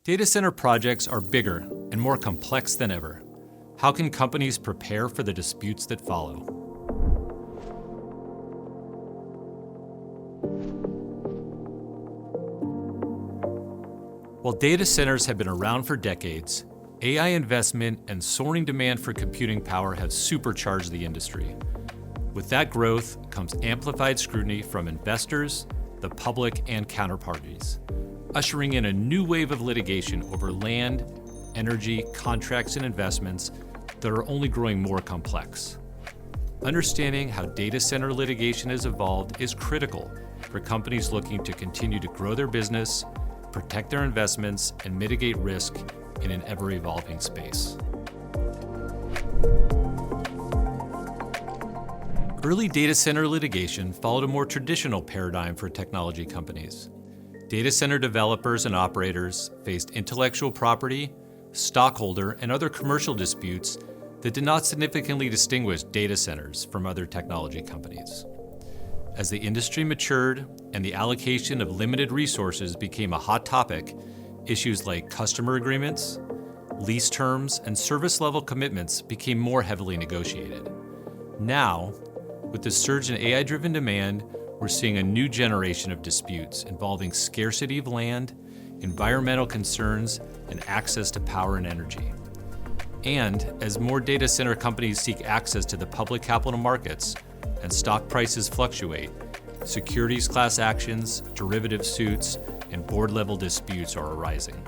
Data center projects are bigger and more complex than ever. How can companies prepare for the disputes that follow? While data centers have been around for decades, AI investment and soaring demand for computing power have supercharged the industry. With that growth comes amplified scrutiny from investors, the public, and counterparties, ushering in a new wave of litigation over land, energy, contracts, and investments that are only growing more complex. Understanding how data center litigation has evolved is critical for companies looking to continue to grow their business, protect their investments, and mitigate risk in an ever-evolving space. Early data center litigation followed a more traditional paradigm for technology companies. Data center developers and operators faced intellectual property, stockholder, and other commercial disputes that did not significantly distinguish data centers from other technology companies. As the industry matured and the allocation of limited resources became a hot topic, issues like customer agreements, lease terms, and service level commitments became more heavily negotiated. Now, with the surge in AI-driven demand, we're seeing a new generation of disputes involving scarcity of land, environmental concerns, and access to power and energy. And as more data center companies seek access to the public capital markets and stock prices fluctuate, securities class actions, derivative suits, and board-level disputes are arising.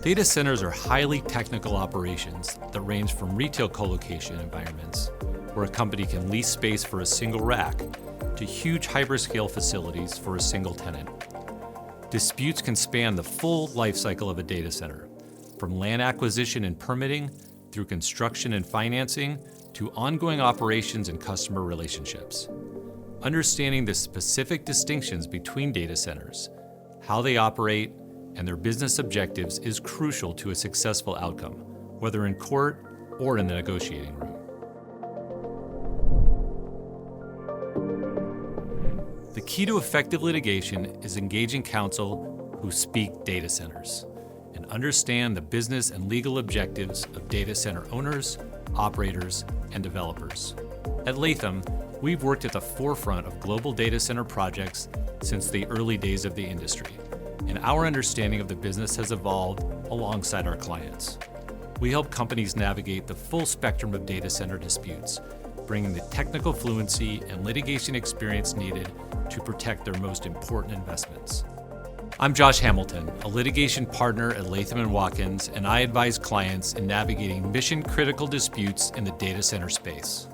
Data centers are highly technical operations that range from retail colocation environments, where a company can lease space for a single rack, to huge hyperscale facilities for a single tenant. Disputes can span the full life cycle of a data center, from land acquisition and permitting, through construction and financing, to ongoing operations and customer relationships. Understanding the specific distinctions between data centers, how they operate, and their business objectives is crucial to a successful outcome, whether in court or in the negotiating room. The key to effective litigation is engaging counsel who speak data centers and understand the business and legal objectives of data center owners, operators, and developers. At Latham, we've worked at the forefront of global data center projects since the early days of the industry, and our understanding of the business has evolved alongside our clients. We help companies navigate the full spectrum of data center disputes, bringing the technical fluency and litigation experience needed to protect their most important investments. I'm Josh Hamilton, a litigation partner at Latham & Watkins, and I advise clients in navigating mission-critical disputes in the data center space.